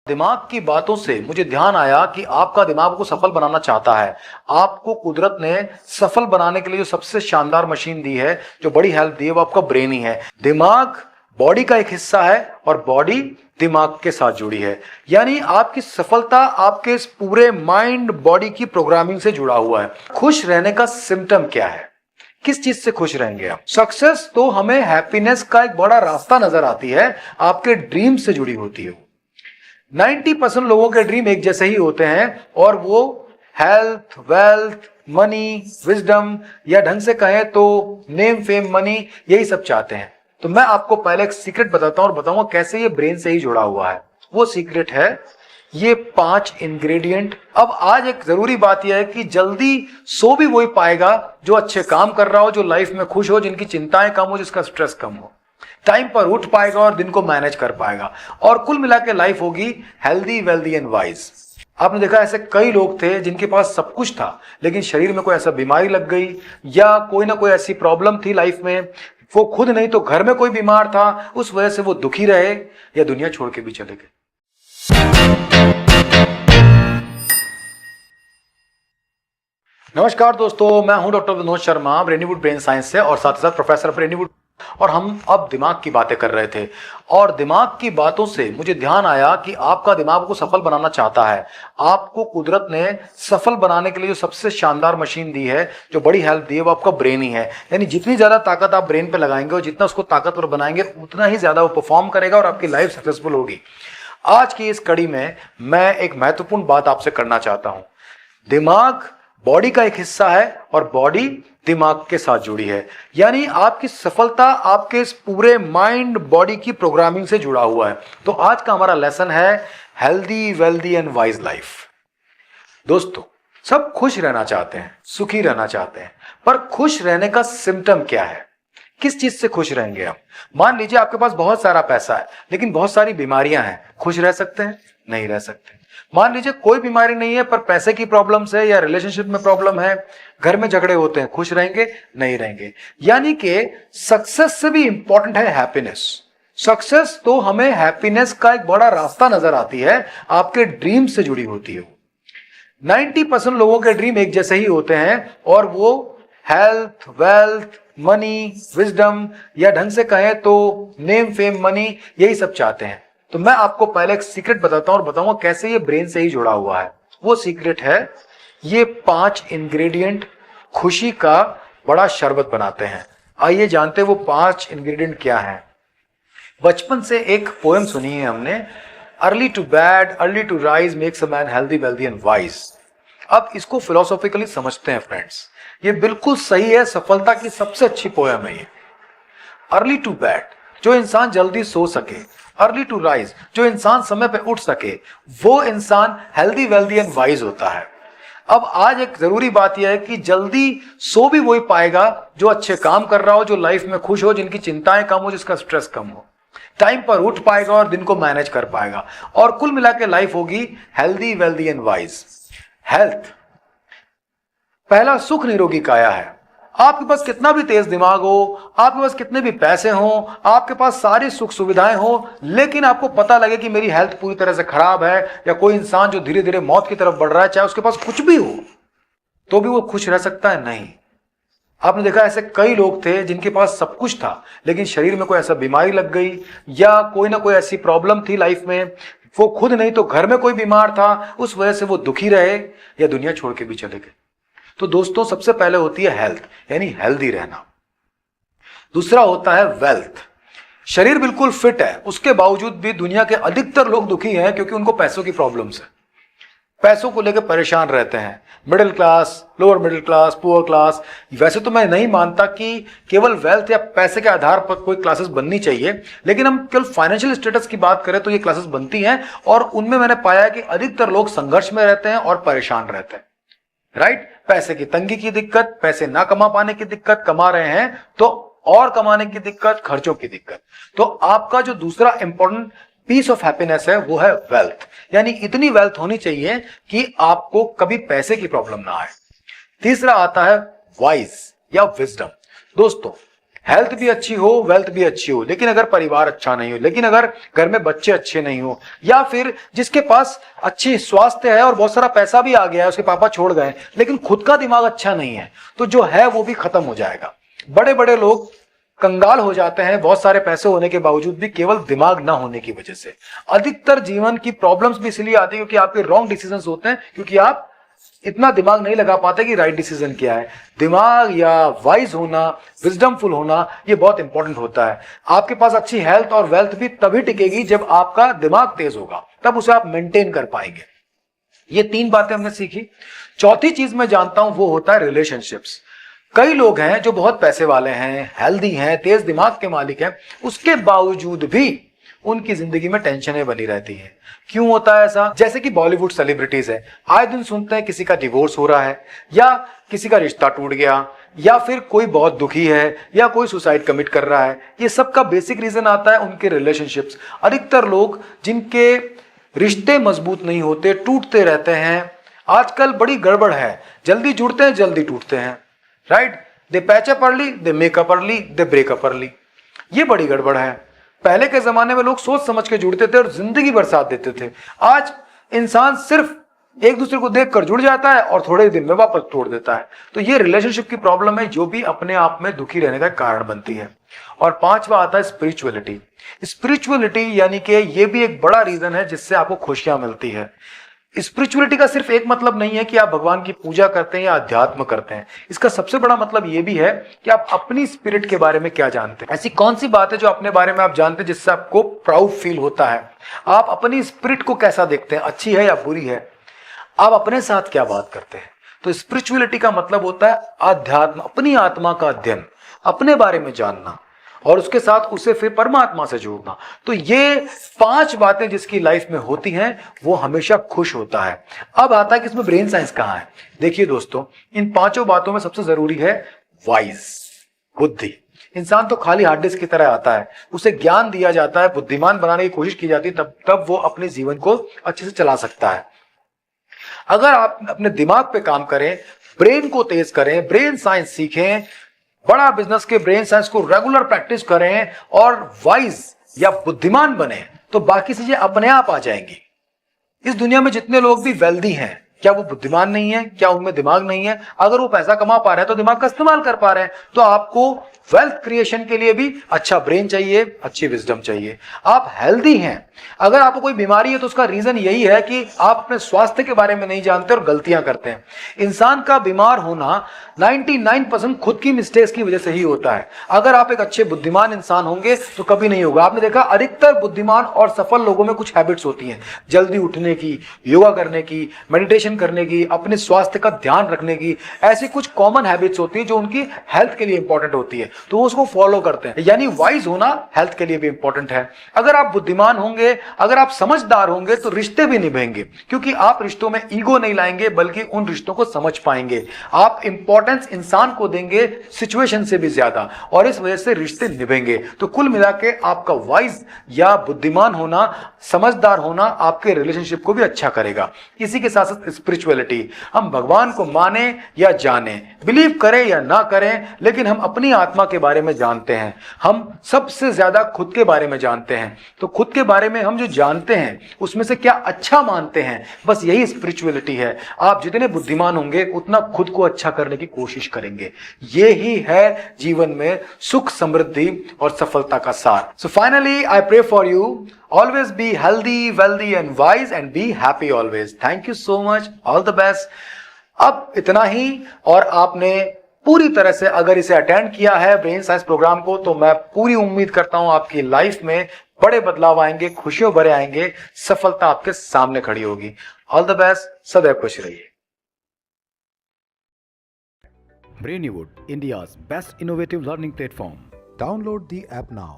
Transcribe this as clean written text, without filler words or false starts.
दिमाग की बातों से मुझे ध्यान आया कि आपका दिमाग को सफल बनाना चाहता है। आपको कुदरत ने सफल बनाने के लिए जो सबसे शानदार मशीन दी है, जो बड़ी हेल्प दी है, वो आपका ब्रेन ही है। दिमाग बॉडी का एक हिस्सा है और बॉडी दिमाग के साथ जुड़ी है। यानी आपकी सफलता आपके इस पूरे माइंड बॉडी की प्रोग्रामिंग से जुड़ा हुआ है। खुश रहने का सिम्टम क्या है? किस चीज से खुश रहेंगे आप? सक्सेस तो हमें हैप्पीनेस का एक बड़ा रास्ता नजर आती है, आपके ड्रीम से जुड़ी होती है। 90% लोगों के ड्रीम एक जैसे ही होते हैं और वो हेल्थ, वेल्थ, मनी, विजडम या ढंग से कहें तो नेम, फेम, मनी, यही सब चाहते हैं। तो मैं आपको पहले एक सीक्रेट बताता हूं और बताऊंगा कैसे ये ब्रेन से ही जुड़ा हुआ है। वो सीक्रेट है ये 5 इंग्रेडिएंट। अब आज एक जरूरी बात यह है कि जल्दी सो भी वही पाएगा जो अच्छे काम कर रहा हो, जो लाइफ में खुश हो, जिनकी चिंताएं कम हो, जिसका स्ट्रेस कम हो। टाइम पर उठ पाएगा और दिन को मैनेज कर पाएगा और कुल मिला के लाइफ होगी हेल्दी, वेल्दी एंड वाइज। आपने देखा ऐसे कई लोग थे जिनके पास सब कुछ था लेकिन शरीर में कोई ऐसा बीमारी लग गई या कोई ना कोई ऐसी प्रॉब्लम थी लाइफ में, वो खुद नहीं तो घर में कोई बीमार था, उस वजह से वो दुखी रहे या दुनिया छोड़ के भी चले गए। नमस्कार दोस्तों, मैं हूं doctor Vinod Sharma, ब्रेनीवुड brain science से और साथ ही साथ प्रोफेसर ऑफ ब्रेनीवुड। और हम अब दिमाग की बातें कर रहे थे और दिमाग की बातों से मुझे ध्यान आया कि आपका दिमाग को सफल बनाना चाहता है। आपको कुदरत ने सफल बनाने के लिए जो सबसे शानदार मशीन दी है, जो बड़ी हेल्प दी है, वो आपका ब्रेन ही है। यानी जितनी ज्यादा ताकत आप ब्रेन पे लगाएंगे और जितना उसको ताकतवर बनाएंगे, उतना ही ज्यादा वो परफॉर्म करेगा और आपकी लाइफ सक्सेसफुल होगी। आज की इस कड़ी में मैं एक महत्वपूर्ण बात आपसे करना चाहता हूं। दिमाग बॉडी का एक हिस्सा है और बॉडी दिमाग के साथ जुड़ी है। यानी आपकी सफलता आपके इस पूरे माइंड बॉडी की प्रोग्रामिंग से जुड़ा हुआ है। तो आज का हमारा लेसन है healthy, wealthy and wise life. दोस्तों, सब खुश रहना चाहते हैं, सुखी रहना चाहते हैं, पर खुश रहने का सिम्टम क्या है? किस चीज से खुश रहेंगे आप? मान लीजिए आपके पास बहुत सारा पैसा है लेकिन बहुत सारी बीमारियां हैं, खुश रह सकते हैं? नहीं रह सकते। मान लीजिए कोई बीमारी नहीं है पर पैसे की प्रॉब्लम्स है या रिलेशनशिप में प्रॉब्लम है, घर में झगड़े होते हैं, खुश रहेंगे? नहीं रहेंगे। यानी कि सक्सेस से भी इंपॉर्टेंट है हैप्पीनेस। सक्सेस तो हमें हैप्पीनेस का एक बड़ा रास्ता नजर आती है, आपके ड्रीम से जुड़ी होती है। 90% लोगों के ड्रीम एक जैसे ही होते हैं और वो हेल्थ, वेल्थ, मनी, विजडम या ढंग से कहें तो नेम, फेम, मनी, यही सब चाहते हैं। तो मैं आपको पहले एक सीक्रेट बताता हूं और बताऊंगा कैसे ये ब्रेन से ही जुड़ा हुआ है। वो सीक्रेट है ये 5 इंग्रेडिएंट खुशी का बड़ा शरबत बनाते हैं। आइए जानते हैं वो 5 इंग्रेडिएंट क्या हैं। बचपन से एक पोएम सुनी है हमने, early to bed, early to rise makes a man healthy, wealthy and wise. अब इसको फिलोसॉफिकली समझते हैं फ्रेंड्स। ये बिल्कुल सही है, सफलता की सबसे अच्छी पोएम है ये। अर्ली टू बेड, जो इंसान जल्दी सो सके, अर्ली टू राइज, जो इंसान समय पे उठ सके, वो इंसान हेल्दी, वेल्दी एंड वाइज होता है। अब आज एक जरूरी बात यह है कि जल्दी सो भी वही पाएगा जो अच्छे काम कर रहा हो, जो लाइफ में खुश हो, जिनकी चिंताएं कम हो, जिसका स्ट्रेस कम हो। टाइम पर उठ पाएगा और दिन को मैनेज कर पाएगा और कुल मिला के लाइफ होगी healthy, wealthy and wise. Health, पहला सुख निरोगी काया है। आपके पास कितना भी तेज दिमाग हो, आपके पास कितने भी पैसे हो, आपके पास सारी सुख सुविधाएं हो, लेकिन आपको पता लगे कि मेरी हेल्थ पूरी तरह से खराब है, या कोई इंसान जो धीरे धीरे मौत की तरफ बढ़ रहा है, चाहे उसके पास कुछ भी हो, तो भी वो खुश रह सकता है? नहीं। आपने देखा ऐसे कई लोग थे जिनके पास सब कुछ था लेकिन शरीर में कोई ऐसा बीमारी लग गई या कोई ना कोई ऐसी प्रॉब्लम थी लाइफ में, वो खुद नहीं तो घर में कोई बीमार था, उस वजह से वो दुखी रहे या दुनिया छोड़ के भी चले गए। तो दोस्तों, सबसे पहले होती है हेल्थ, यानी हेल्दी रहना। दूसरा होता है वेल्थ। शरीर बिल्कुल फिट है, उसके बावजूद भी दुनिया के अधिकतर लोग दुखी हैं क्योंकि उनको पैसों की प्रॉब्लम्स है, पैसों को लेकर परेशान रहते हैं। Middle class, lower middle class, poor class. वैसे तो मैं नहीं मानता कि केवल वेल्थ या पैसे के आधार पर कोई क्लासेस बननी चाहिए, लेकिन हम केवल फाइनेंशियल स्टेटस की बात करें तो ये क्लासेस बनती हैं और उनमें मैंने पाया कि अधिकतर लोग संघर्ष में रहते हैं और परेशान रहते हैं। राइट? पैसे की तंगी की दिक्कत, पैसे ना कमा पाने की दिक्कत, कमा रहे हैं तो और कमाने की दिक्कत, खर्चों की दिक्कत। तो आपका जो दूसरा इंपॉर्टेंट पीस ऑफ हैप्पीनेस है वो है वेल्थ। यानी इतनी वेल्थ होनी चाहिए कि आपको कभी पैसे की प्रॉब्लम ना आए। तीसरा आता है वाइज या विजडम। दोस्तों, हेल्थ भी अच्छी हो, वेल्थ भी अच्छी हो, लेकिन अगर परिवार अच्छा नहीं हो, लेकिन अगर घर में बच्चे अच्छे नहीं हो, या फिर जिसके पास अच्छी स्वास्थ्य है और बहुत सारा पैसा भी आ गया है, उसके पापा छोड़ गए, लेकिन खुद का दिमाग अच्छा नहीं है, तो जो है वो भी खत्म हो जाएगा। बड़े बड़े लोग कंगाल हो जाते हैं बहुत सारे पैसे होने के बावजूद भी, केवल दिमाग ना होने की वजह से। अधिकतर जीवन की प्रॉब्लम्स भी इसलिए आती है क्योंकि आपके रॉन्ग डिसीजंस होते हैं, क्योंकि आप इतना दिमाग नहीं लगा पाते कि राइट डिसीजन क्या है। दिमाग या वाइज होना, विजडमफुल होना, ये बहुत इंपॉर्टेंट होता है। आपके पास अच्छी हेल्थ और वेल्थ भी तभी टिकेगी जब आपका दिमाग तेज होगा, तब उसे आप मेंटेन कर पाएंगे। ये 3 बातें हमने सीखी। चौथी चीज मैं जानता हूं वो होता है रिलेशनशिप्स। कई लोग हैं जो बहुत पैसे वाले हैं, हेल्दी हैं, तेज दिमाग के मालिक हैं, उसके बावजूद भी उनकी जिंदगी में टेंशनें बनी रहती हैं। क्यों होता है ऐसा? जैसे कि बॉलीवुड सेलिब्रिटीज है, आए दिन सुनते हैं किसी का डिवोर्स हो रहा है, या किसी का रिश्ता टूट गया, या फिर कोई बहुत दुखी है, या कोई सुसाइड कमिट कर रहा है। ये सब का बेसिक रीजन आता है उनके रिलेशनशिप्स। अधिकतर लोग जिनके रिश्ते मजबूत नहीं होते, टूटते रहते हैं, आजकल बड़ी गड़बड़ है, जल्दी जुड़ते हैं, जल्दी टूटते हैं, right? They patch up early, they make up early, they break up early. ये बड़ी गड़बड़ है। पहले के जमाने में लोग सोच समझ के जुड़ते थे और जिंदगी बरसात देते थे। आज इंसान सिर्फ एक दूसरे को देखकर जुड़ जाता है और थोड़े दिन में वापस तोड़ देता है। तो ये रिलेशनशिप की प्रॉब्लम है जो भी अपने आप में दुखी रहने का कारण बनती है। और 5वां आता है स्पिरिचुअलिटी। स्पिरिचुअलिटी यानी कि ये भी एक बड़ा रीजन है जिससे आपको खुशियां मिलती है। स्पिरिचुअलिटी का सिर्फ एक मतलब नहीं है कि आप भगवान की पूजा करते हैं या अध्यात्म करते हैं। इसका सबसे बड़ा मतलब यह भी है कि आप अपनी स्पिरिट के बारे में क्या जानते हैं। ऐसी कौन सी बात है जो अपने बारे में आप जानते हैं जिससे आपको प्राउड फील होता है? आप अपनी स्पिरिट को कैसा देखते हैं, अच्छी है या बुरी है? आप अपने साथ क्या बात करते हैं? तो स्पिरिचुअलिटी का मतलब होता है अध्यात्म, अपनी आत्मा का अध्ययन, अपने बारे में जानना और उसके साथ उसे फिर परमात्मा से जोड़ना। तो ये 5 बातें जिसकी लाइफ में होती हैं वो हमेशा खुश होता है। अब आता है कि इसमें ब्रेन साइंस कहां है। देखिए दोस्तों, इन 5 बातों में सबसे जरूरी है वाइज, बुद्धि। इंसान तो खाली हार्ड डिस्क की तरह आता है, उसे ज्ञान दिया जाता है, बुद्धिमान बनाने की कोशिश की जाती है, तब वो अपने जीवन को अच्छे से चला सकता है। अगर आप अपने दिमाग पे काम करें, ब्रेन को तेज करें, ब्रेन साइंस सीखें, बड़ा बिजनेस के ब्रेन साइंस को रेगुलर प्रैक्टिस करें और वाइज या बुद्धिमान बने, तो बाकी चीजें अपने आप आ जाएंगी। इस दुनिया में जितने लोग भी वेल्दी हैं, क्या वो बुद्धिमान नहीं है? क्या उनमें दिमाग नहीं है? अगर वो पैसा कमा पा रहे हैं तो दिमाग का इस्तेमाल कर पा रहे हैं। तो आपको वेल्थ क्रिएशन के लिए भी अच्छा ब्रेन चाहिए, अच्छी विजडम चाहिए। आप हेल्दी हैं, अगर आपको कोई बीमारी है तो उसका रीजन यही है कि आप अपने स्वास्थ्य के बारे में नहीं जानते और गलतियां करते हैं। इंसान का बीमार होना 99% खुद की मिस्टेक्स की वजह से ही होता है। अगर आप एक अच्छे बुद्धिमान इंसान होंगे तो कभी नहीं होगा। आपने देखा अधिकतर बुद्धिमान और सफल लोगों में कुछ हैबिट्स होती हैं, जल्दी उठने की, योगा करने की, मेडिटेशन करने की, अपने स्वास्थ्य का ध्यान रखने की। ऐसी कुछ कॉमन हैबिट्स होती है जो उनकी हेल्थ के लिए इंपॉर्टेंट होती है, तो वो उसको फॉलो करते हैं। यानी वाइज होना हेल्थ के लिए भी इंपॉर्टेंट है। अगर आप बुद्धिमान होंगे, अगर आप समझदार होंगे तो रिश्ते भी निभेंगे, क्योंकि आप रिश्तों में ईगो नहीं लाएंगे बल्कि उन रिश्तों को समझ पाएंगे। आप इंपॉर्टेंस इंसान को देंगे सिचुएशन से भी ज्यादा, और इस वजह से रिश्ते निभेंगे। तो कुल मिला के आपका वाइज या बुद्धिमान होना, समझदार होना आपके रिलेशनशिप को भी अच्छा करेगा। इसी के साथ साथ स्पिरिचुअलिटी, हम भगवान को माने या जाने, बिलीव करें या ना करें, लेकिन हम अपनी आत्मा के बारे में जानते हैं। हम सबसे ज्यादा खुद के बारे में जानते हैं। तो खुद के बारे में हम जो जानते हैं उसमें से क्या अच्छा मानते हैं, बस यही स्पिरिचुअलिटी है। आप जितने बुद्धिमान होंगे उतना खुद को अच्छा करने की कोशिश करेंगे। ये ही है जीवन में सुख, समृद्धि और सफलता का सार। So finally I pray for you, always be healthy, wealthy and wise and be happy always. Thank you so much, all the best. अब इतना ही, और आपने पूरी तरह से अगर इसे अटेंड किया है ब्रेन साइंस प्रोग्राम को, तो मैं पूरी उम्मीद करता हूं आपकी लाइफ में बड़े बदलाव आएंगे, खुशियों भरे आएंगे, सफलता आपके सामने खड़ी होगी। ऑल द बेस्ट, सदैव खुश रहिए। Brainwood, India's best innovative learning platform. Download the app now.